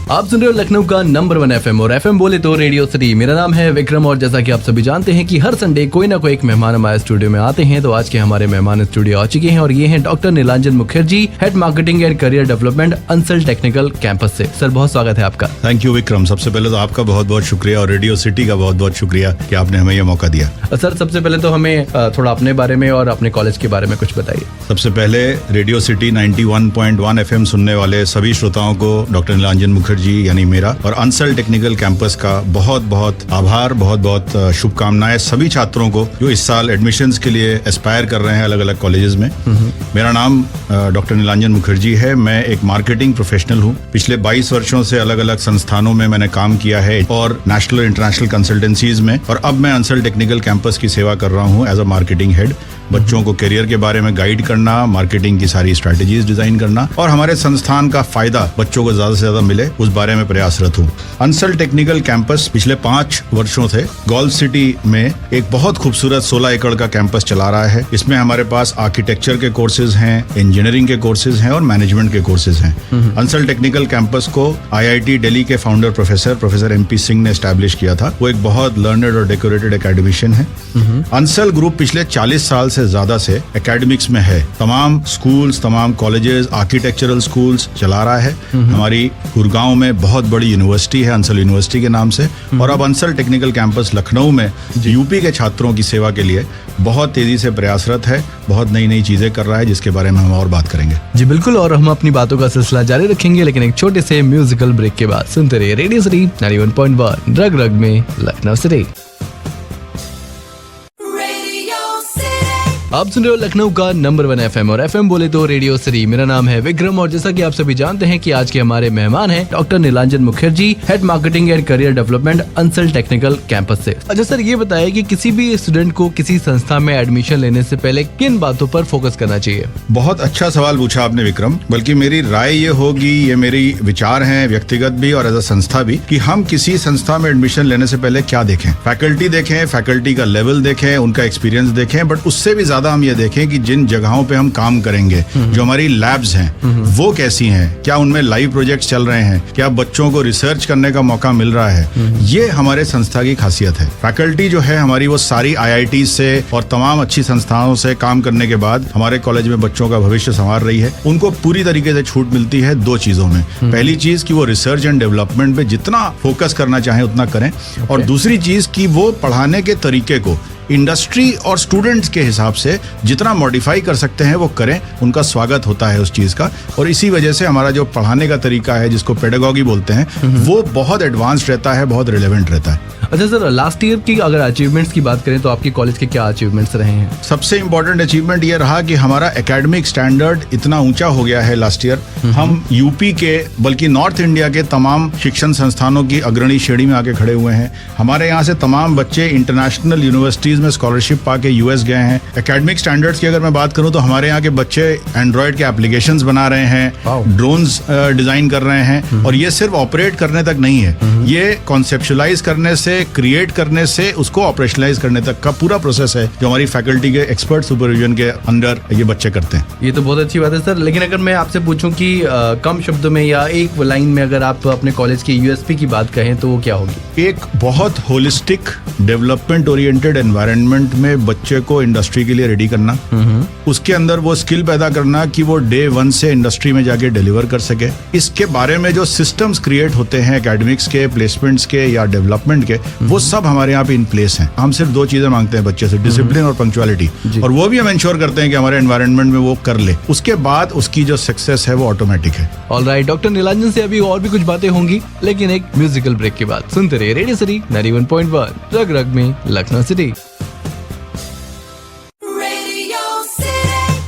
आप सुन रहे हो लखनऊ का नंबर 1 FM और FM बोले तो रेडियो सिटी। मेरा नाम है विक्रम और जैसा कि आप सभी जानते हैं कि हर संडे कोई ना कोई एक मेहमान हमारे स्टूडियो में आते हैं, तो आज के हमारे मेहमान स्टूडियो आ चुके हैं और ये हैं doctor Nilanjan Mukherjee, head marketing and career development Ansal technical campus से। सर बहुत स्वागत है आपका। Thank you Vikram. सबसे पहले तो आपका बहुत बहुत शुक्रिया और रेडियो सिटी का बहुत बहुत शुक्रिया कि आपने हमें ये मौका दिया। सर सबसे पहले तो हमें थोड़ा अपने बारे में और अपने कॉलेज के बारे में कुछ बताइए। सबसे पहले रेडियो सिटी 91.1 FM सुनने वाले सभी श्रोताओं को डॉक्टर नीलांजन मुखर्जी यानी मेरा और अंसल टेक्निकल कैंपस का बहुत बहुत आभार, बहुत बहुत शुभकामनाएं सभी छात्रों को जो इस साल एडमिशन्स के लिए एस्पायर कर रहे हैं अलग अलग कॉलेजेस में। मेरा नाम डॉक्टर नीलांजन मुखर्जी है। मैं एक मार्केटिंग प्रोफेशनल हूँ। पिछले 22 वर्षों से अलग अलग संस्थानों में मैंने काम किया है और नेशनल और इंटरनेशनल कंसल्टेंसीज में, और अब मैं अंसल टेक्निकल कैंपस की सेवा कर रहा हूँ एज अ मार्केटिंग हेड। बच्चों को करियर के बारे में गाइड करना, मार्केटिंग की सारी स्ट्रैटेजीज डिजाइन करना और हमारे संस्थान का फायदा बच्चों को ज्यादा से ज्यादा मिले उस बारे में प्रयासरत हूँ। अंसल टेक्निकल कैंपस पिछले 5 वर्षों से गोल्फ सिटी में एक बहुत खूबसूरत 16 एकड़ का कैंपस चला रहा है। इसमें हमारे पास आर्किटेक्चर के कोर्सेज हैं, इंजीनियरिंग के कोर्सेज हैं और मैनेजमेंट के कोर्सेज हैं। अंसल टेक्निकल कैंपस को IIT दिल्ली के फाउंडर प्रोफेसर MP सिंह ने एस्टैब्लिश किया था। वो एक बहुत लर्नड और डेकोरेटेड एकेडमिशियन है। अंसल ग्रुप पिछले 40 साल से ज्यादा से एकेडमिक्स में है। तमाम स्कूल्स, तमाम कॉलेजेस, आर्किटेक्चरल स्कूल्स चला रहा है। हमारी गुड़गांव में बहुत बड़ी यूनिवर्सिटी है अंसल यूनिवर्सिटी के नाम से, और अब अंसल टेक्निकल कैंपस लखनऊ में यूपी के छात्रों की सेवा के लिए बहुत तेजी से प्रयासरत है, बहुत नई नई चीजें कर रहा है, जिसके बारे में हम और बात करेंगे। जी बिल्कुल, और हम अपनी बातों का सिलसिला जारी रखेंगे, लेकिन एक छोटे से म्यूजिकल ब्रेक के बाद सुनते रहिए रेडियो सिटी 91.1 रग रग में लखनऊ सिटी। आप सुन रहे हो लखनऊ का नंबर 1 FM और FM बोले तो रेडियो सिटी। मेरा नाम है विक्रम और जैसा कि आप सभी जानते हैं कि आज के हमारे मेहमान हैं doctor Nilanjan Mukherjee, head marketing and career development Ansal technical campus से। अच्छा सर, ये बताइए कि किसी भी स्टूडेंट को किसी संस्था में एडमिशन लेने से पहले किन बातों पर फोकस करना चाहिए? बहुत अच्छा सवाल पूछा आपने विक्रम। बल्कि मेरी राय ये होगी, ये मेरी विचार है व्यक्तिगत भी और एज अ संस्था भी, कि हम किसी संस्था में एडमिशन लेने से पहले क्या देखें। फैकल्टी देखें, फैकल्टी का लेवल देखें, उनका एक्सपीरियंस देखें, बट उससे भी ज्यादा हम ये देखें कि जिन जगहों पे हम काम करेंगे, जो हमारी लैब्स हैं, वो कैसी हैं, क्या उनमें लाइव प्रोजेक्ट्स चल रहे हैं, क्या बच्चों को रिसर्च करने का मौका मिल रहा है। ये हमारे संस्था की खासियत है। फैकल्टी जो है हमारी, वो सारी IIT से और तमाम अच्छी संस्थाओं से काम करने के बाद हमारे कॉलेज में बच्चों का भविष्य संवार रही है। उनको पूरी तरीके से छूट मिलती है 2 चीजों में। पहली चीज कि वो रिसर्च एंड डेवलपमेंट पे जितना फोकस करना चाहें उतना करें, और दूसरी चीज कि वो पढ़ाने के तरीके को इंडस्ट्री और स्टूडेंट्स के हिसाब से जितना मॉडिफाई कर सकते हैं वो करें। उनका स्वागत होता है उस चीज का, और इसी वजह से हमारा जो पढ़ाने का तरीका है, जिसको पेडागॉजी बोलते हैं, वो बहुत एडवांस रहता है, बहुत रिलेवेंट रहता है। अच्छा सर, लास्ट ईयर की अगर अचीवमेंट्स की बात करें तो आपके कॉलेज के क्या अचीवमेंट्स रहे हैं? सबसे इम्पोर्टेंट अचीवमेंट ये रहा कि हमारा एकेडमिक स्टैंडर्ड इतना ऊंचा हो गया है लास्ट ईयर। हम यूपी के, बल्कि नॉर्थ इंडिया के तमाम शिक्षण संस्थानों की अग्रणी श्रेणी में आके खड़े हुए हैं। हमारे यहाँ से तमाम बच्चे इंटरनेशनल यूनिवर्सिटीज में स्कॉलरशिप पाके US गए हैं। एकेडमिक स्टैंडर्ड्स की अगर मैं बात करूं तो हमारे यहाँ के बच्चे एंड्रॉइड के एप्लीकेशंस बना रहे हैं, ड्रोन्स डिजाइन कर रहे हैं, और ये सिर्फ ऑपरेट करने तक नहीं है, ये कॉन्सेप्चुअलाइज करने से, क्रिएट करने से उसको ऑपरेशनलाइज करने तक का पूरा प्रोसेस है, जो हमारी फैकल्टी के एक्सपर्ट सुपरविजन के अंडर ये बच्चे करते हैं। ये तो बहुत अच्छी बात है सर, लेकिन अगर मैं आपसे पूछूं कि कम शब्दों में या एक लाइन में अगर आप अपने कॉलेज की USP की बात कहें तो वो क्या होगी? एक बहुत होलिस्टिक डेवलपमेंट ओरिएंटेड एनवायरनमेंट में बच्चे को इंडस्ट्री के लिए रेडी करना, उसके अंदर वो स्किल पैदा करना कि वो डे 1 से इंडस्ट्री में जाके डिलीवर कर सके। इसके बारे में जो सिस्टम्स क्रिएट होते हैं एकेडमिक्स के, प्लेसमेंट्स के या डेवलपमेंट के, वो सब हमारे यहाँ पे इन प्लेस हैं। हम सिर्फ 2 चीजें मांगते हैं बच्चे से, डिसिप्लिन और पंक्चुअलिटी, और वो भी हम इंश्योर करते हैं कि हमारे एनवायरनमेंट में वो कर ले। उसके बाद उसकी जो सक्सेस है वो ऑटोमेटिक है। ऑलराइट, डॉक्टर नीलांजन से अभी और भी कुछ बातें होंगी, लेकिन एक म्यूजिकल ब्रेक के बाद सुनते रहिए रेडियो सिटी 91.1 रग रग में लखनऊ सिटी।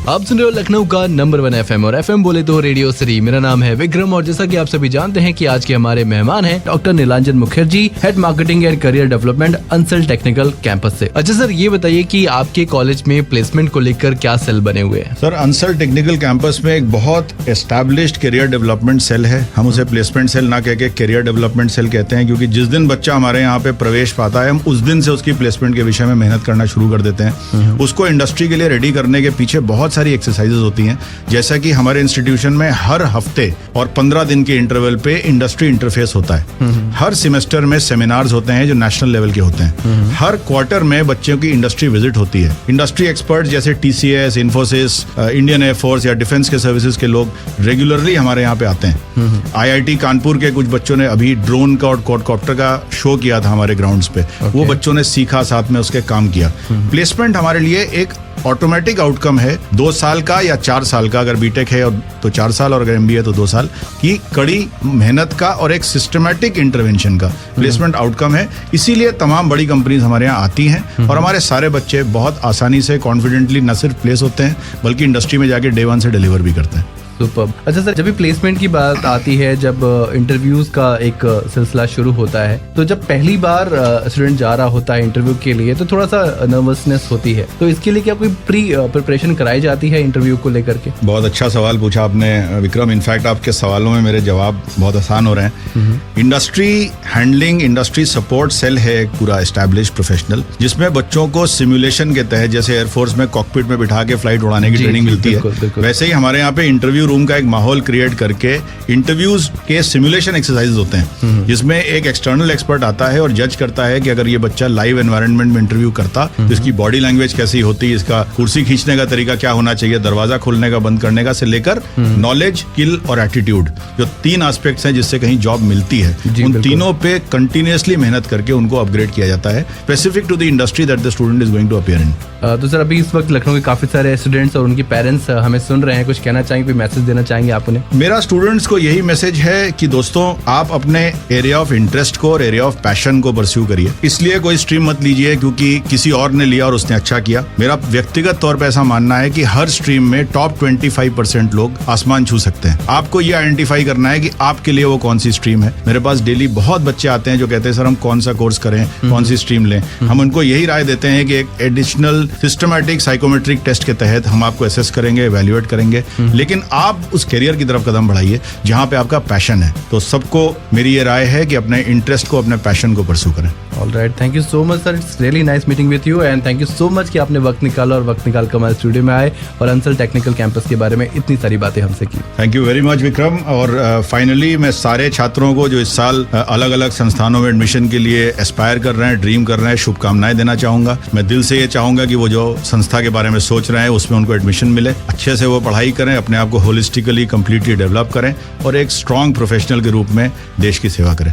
आप सुन रहे हो लखनऊ का नंबर 1 FM और FM बोले तो रेडियो सिटी। मेरा नाम है विक्रम और जैसा कि आप सभी जानते हैं कि आज के हमारे मेहमान हैं doctor Nilanjan Mukherjee, head marketing and career development Ansal technical campus से। अच्छा सर, ये बताइए कि आपके कॉलेज में प्लेसमेंट को लेकर क्या सेल बने हुए हैं? सर, अंसल टेक्निकल कैंपस में एक बहुत एस्टैब्लिश्ड करियर डेवलपमेंट सेल है। हम उसे प्लेसमेंट सेल ना कह के करियर डेवलपमेंट सेल कहते हैं, क्योंकि जिस दिन बच्चा हमारे यहाँ पे प्रवेश पाता है, हम उस दिन से उसकी प्लेसमेंट के विषय में मेहनत करना शुरू कर देते हैं। उसको इंडस्ट्री के लिए रेडी करने के पीछे बहुत सारी एक्सरसाइजेज होती हैं, जैसा कि हमारे इंस्टीट्यूशन में हर हफ्ते और 15 दिन के इंटरवल पे इंडस्ट्री इंटरफेस होता है। हर सेमेस्टर में सेमिनार्स होते हैं जो नेशनल लेवल के होते हैं। हर क्वार्टर में बच्चों की इंडस्ट्री विजिट होती है। इंडस्ट्री एक्सपर्ट जैसे TCS, इन्फोसिस, इंडियन एयरफोर्स या डिफेंस के सर्विसेज के लोग रेगुलरली हमारे यहाँ पे आते हैं। IIT कानपुर के कुछ बच्चों ने अभी ड्रोन का और क्वाडकॉप्टर का शो किया था हमारे ग्राउंड्स पे। वो बच्चों ने सीखा, साथ में उसके काम किया। प्लेसमेंट हमारे लिए एक ऑटोमेटिक आउटकम है 2 साल का या 4 साल का, अगर बीटेक है तो 4 साल और अगर MBA तो 2 साल की कड़ी मेहनत का और एक सिस्टमैटिक इंटरवेंशन का प्लेसमेंट आउटकम है। इसीलिए तमाम बड़ी कंपनीज हमारे यहाँ आती हैं और हमारे सारे बच्चे बहुत आसानी से कॉन्फिडेंटली न सिर्फ प्लेस होते हैं बल्कि इंडस्ट्री में जाके डे 1 से डिलीवर भी करते हैं। सुपर। अच्छा सर, जब भी प्लेसमेंट की बात आती है, जब इंटरव्यूज का एक सिलसिला शुरू होता है, तो जब पहली बार स्टूडेंट जा रहा होता है इंटरव्यू के लिए तो थोड़ा सा नर्वसनेस होती है, तो इसके लिए क्या कोई प्री प्रिपरेशन कराई जाती है इंटरव्यू को लेकर के? बहुत अच्छा सवाल पूछा आपने विक्रम। इनफैक्ट आपके सवालों में मेरे जवाब बहुत आसान हो रहे हैं। Industry handling, industry support cell है एक पूरा एस्टैब्लिश्ड प्रोफेशनल, जिसमें बच्चों को सिमुलेशन के तहत, जैसे एयरफोर्स में कॉकपिट में बिठा के फ्लाइट उड़ाने की ट्रेनिंग मिलती है, वैसे ही हमारे यहाँ पे इंटरव्यू रूम का एक माहौल क्रिएट करके इंटरव्यूज के सिमुलेशन एक्सरसाइज होते हैं, जिसमें एक एक्सटर्नल एक्सपर्ट आता है और जज करता है कि अगर ये बच्चा लाइव एनवायरनमेंट में इंटरव्यू करता तो इसकी बॉडी लैंग्वेज कैसी होती, इसका कुर्सी खींचने का तरीका क्या होना चाहिए, दरवाजा खोलने का बंद करने का से लेकर नॉलेज, स्किल और एटीट्यूड, जो 3 एस्पेक्ट्स हैं जिससे कहीं जॉब मिलती है, उन तीनों पे कंटिन्यूअसली मेहनत करके उनको अपग्रेड किया जाता है, specific to the industry that the student is going to appear in. तो सर, अभी इस वक्त लखनऊ के काफी सारे स्टूडेंट्स और उनके पेरेंट्स हमें सुन रहे हैं, कुछ कहना चाहेंगे, कोई मैसेज देना चाहेंगे आप उन्हें? मेरा स्टूडेंट्स को यही मैसेज है कि दोस्तों, आप अपने एरिया ऑफ इंटरेस्ट को और एरिया ऑफ पैशन को परस्यू करिए। इसलिए कोई स्ट्रीम मत लीजिए क्योंकि किसी और ने लिया और उसने अच्छा किया। मेरा व्यक्तिगत तौर पे ऐसा मानना है कि हर स्ट्रीम में टॉप 25% लोग आसमान छू सकते हैं। आपको ये आइडेंटिफाई करना है कि आपके लिए वो कौन सी स्ट्रीम है। मेरे पास डेली बहुत बच्चे आते हैं जो कहते हैं सर हम कौन सा कोर्स करें, कौन सी स्ट्रीम लें। हम उनको यही राय देते हैं कि एक एडिशनल सिस्टमैटिक साइकोमेट्रिक टेस्ट के तहत हम आपको एसेस करेंगे, एवेल्युएट करेंगे, लेकिन आप उस करियर की तरफ कदम बढ़ाइए जहां पे आपका पैशन है। तो सबको मेरी ये राय है कि अपने इंटरेस्ट को, अपने पैशन को परस्यू करें। Alright, thank you so much sir, it's really nice meeting with you and thank you so much कि आपने वक्त निकाला और वक्त निकाल कर हमारे स्टूडियो में आए और अंसल टेक्निकल कैंपस के बारे में इतनी सारी बातें हमसे की। Thank you very much Vikram. और फाइनली मैं सारे छात्रों को जो इस साल अलग अलग संस्थानों में एडमिशन के लिए एस्पायर कर रहे हैं, ड्रीम कर रहे हैं, शुभकामनाएं देना चाहूंगा। मैं दिल से ये चाहूंगा कि वो जो संस्था के बारे में सोच रहे हैं उसमें उनको एडमिशन मिले, अच्छे से वो पढ़ाई करें, अपने आप को होलिस्टिकली कंप्लीटली डेवलप करें और एक स्ट्रॉन्ग प्रोफेशनल के रूप में देश की सेवा करें।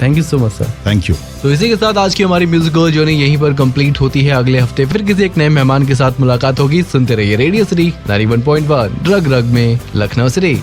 Thank you so much sir. Thank you. तो इसी के साथ आज की हमारी म्यूजिकल जर्नी यहीं पर कंप्लीट होती है। अगले हफ्ते फिर किसी एक नए मेहमान के साथ मुलाकात होगी। सुनते रहिए रेडियो सिटी 91.1 रग रग में लखनऊ सिटी।